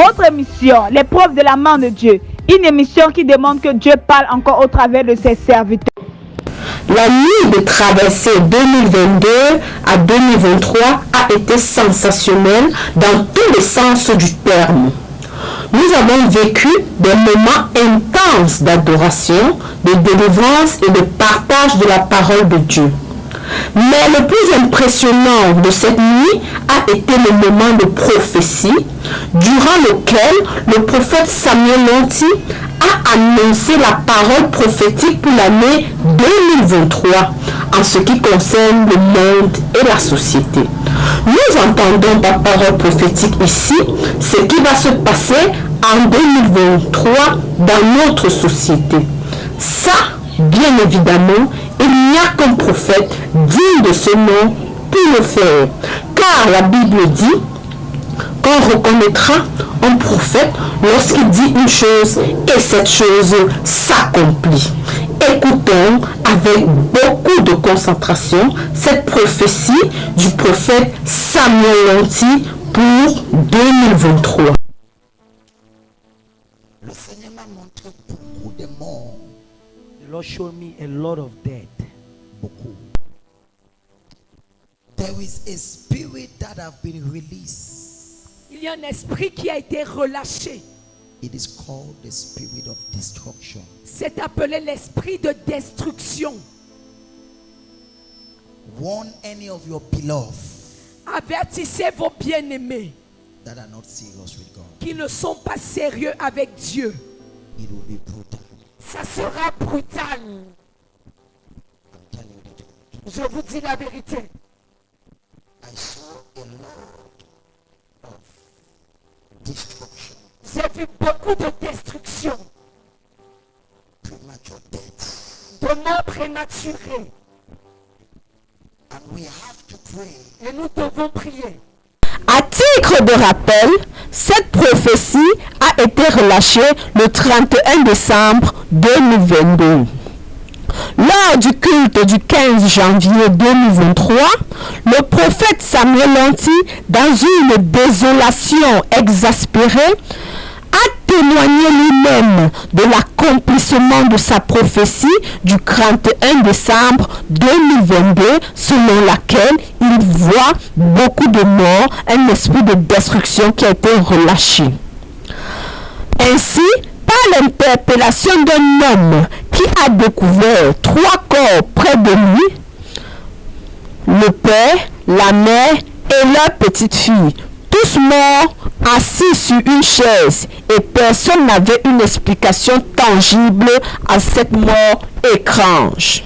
Votre émission, l'épreuve de la main de Dieu. Une émission qui demande que Dieu parle encore au travers de ses serviteurs. La nuit de traversée 2022 à 2023 a été sensationnelle dans tous les sens du terme. Nous avons vécu des moments intenses d'adoration, de délivrance et de partage de la parole de Dieu. Mais le plus impressionnant de cette nuit a été le moment de prophétie, durant lequel le prophète Samuel Lanty a annoncé la parole prophétique pour l'année 2023 en ce qui concerne le monde et la société. Nous entendons par parole prophétique ici ce qui va se passer en 2023 dans notre société. Ça, bien évidemment, il n'y a qu'un prophète digne de ce nom pour le faire. Car la Bible dit qu'on reconnaîtra un prophète lorsqu'il dit une chose et cette chose s'accomplit. Écoutons avec beaucoup de concentration cette prophétie du prophète Samuel Lanty pour 2023. Le Seigneur m'a montré beaucoup de morts. The Lord showed me a lot of death. Beaucoup. There is a spirit that have been released. Il y a un esprit qui a été relâché. It is called the spirit of destruction. C'est appelé l'esprit de destruction. Warn any of your beloved Avertissez vos bien-aimés that are not serious with God. qui ne sont pas sérieux avec Dieu. It will be brutal. Ça sera brutal. I'm telling you the truth. Je vous dis la vérité. I saw a lot of destruction, J'ai vu beaucoup de destruction, premature death, de morts prématurées. and we have to pray. Et nous devons prier. À titre de rappel, cette prophétie a été relâchée le 31 décembre 2022. Lors du culte du 15 janvier 2023, le prophète Samuel Lanty, dans une désolation exaspérée, a témoigné lui-même de l'accomplissement de sa prophétie du 31 décembre 2022, selon laquelle il voit beaucoup de morts, un esprit de destruction qui a été relâché. Ainsi, par l'interpellation d'un homme qui a découvert 3 corps près de lui, le père, la mère et leur petite fille, tous morts, assis sur une chaise, et personne n'avait une explication tangible à cette mort étrange.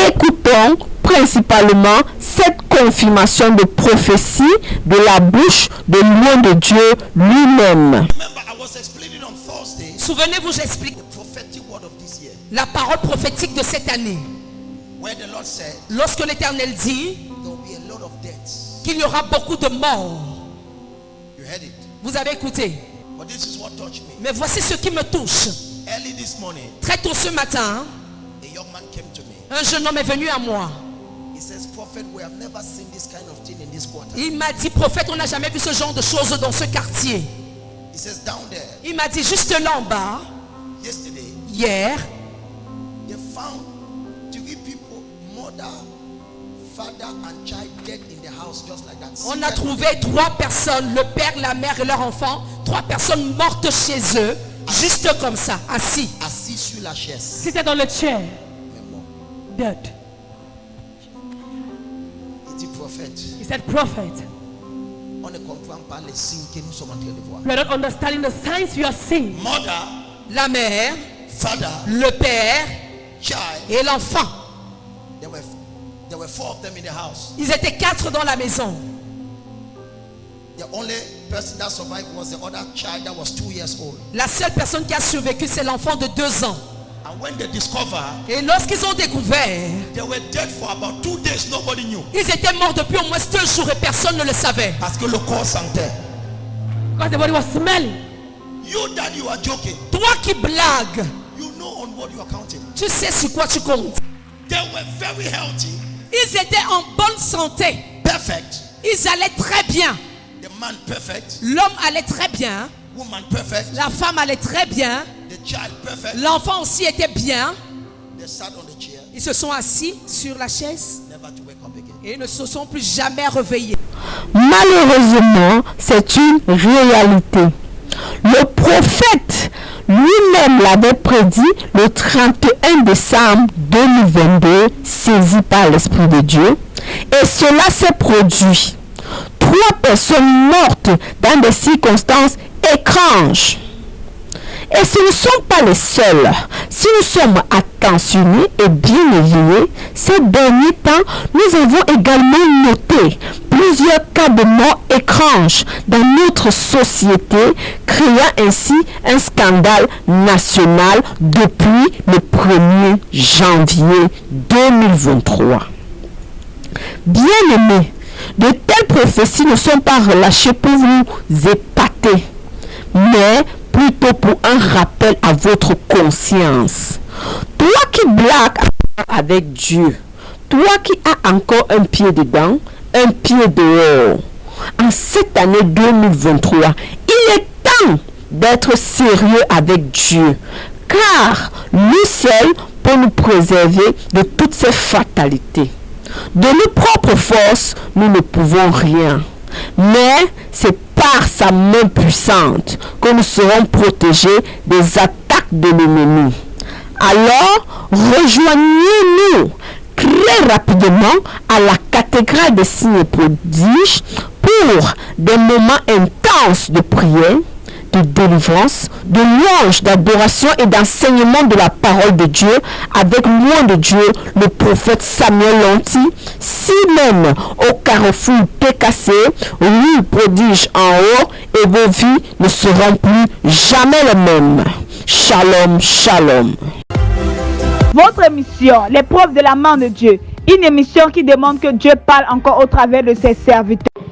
Écoutons principalement cette confirmation de prophétie de la bouche de l'homme de Dieu lui-même. Remember, I was explaining on Thursday Souvenez-vous, j'explique the prophetic word of this year, la parole prophétique de cette année. where the Lord said Lorsque l'Éternel dit there will be a lot of deaths. qu'il y aura beaucoup de morts. You heard it. Vous avez écouté. But this is what touched me. Mais voici ce qui me touche. Early this morning, Très tôt ce matin, a young man came to me. un jeune homme est venu à moi. He says, Prophet, we have never seen this kind of thing in this quarter. Il m'a dit, prophète, on n'a jamais vu ce genre de choses dans ce quartier. He says, down there, Il m'a dit, juste là en bas, yesterday, hier, they found 3 people, mother, father, and child dead in the house, just like that. on a trouvé 3 personnes, le père, la mère et leur enfant, 3 personnes mortes chez eux, juste comme ça, assis. Assis sur la chaise. C'était dans le chair. Mais mort. Dead. Il dit, prophète, He said, prophet, on ne comprend pas les signes que nous sommes en train de voir. we are not understanding the signs you are seeing. Mother, La mère, father, le père child, et l'enfant. there were 4 of them in the house. Ils étaient 4 dans la maison. The only person that survived was the other child that was 2 years old. La seule personne qui a survécu, c'est l'enfant de 2 ans. And when they discovered, Et lorsqu'ils ont découvert, they were dead for about 2 days. Nobody knew. ils étaient morts depuis au moins 2 jours et personne ne le savait. Parce que le corps sentait. Because the body was smelling. You that you are joking, Toi qui blagues, you know on what you are counting. tu sais sur quoi tu comptes. They were very healthy, Ils étaient en bonne santé. perfect. Ils allaient très bien. The man perfect, L'homme allait très bien. woman perfect, La femme allait très bien. the child perfect. L'enfant aussi était bien. They sat on the chair, Ils se sont assis sur la chaise never to wake up again. et ne se sont plus jamais réveillés. Malheureusement, c'est une réalité. Le prophète lui-même l'avait prédit le 31 décembre 2022, saisi par l'Esprit de Dieu. Et cela s'est produit. 3 personnes mortes dans des circonstances étranges. Et ce ne sont pas les seuls. Si nous sommes attentionnés et bien éveillés, ces derniers temps, nous avons également noté plusieurs cas de mort étranges dans notre société, créant ainsi un scandale national depuis le 1er janvier 2023. Bien-aimés, de telles prophéties ne sont pas relâchées pour vous épater, mais plutôt pour un rappel à votre conscience. Toi qui blagues avec Dieu, toi qui as encore un pied dedans, un pied dehors, en cette année 2023, il est temps d'être sérieux avec Dieu, car lui seul peut nous préserver de toutes ces fatalités. De nos propres forces, nous ne pouvons rien. Mais c'est par sa main puissante que nous serons protégés des attaques de l'ennemi. Alors, rejoignez-nous très rapidement à la cathédrale des signes et prodiges pour des moments intenses de prière, de délivrance, de louange, d'adoration et d'enseignement de la parole de Dieu avec loin de Dieu, le prophète Samuel Lanty, si même au carrefour PKC, rue prodige en haut, et vos vies ne seront plus jamais les mêmes. Shalom, shalom. Votre émission, l'épreuve de la main de Dieu. Une émission qui demande que Dieu parle encore au travers de ses serviteurs.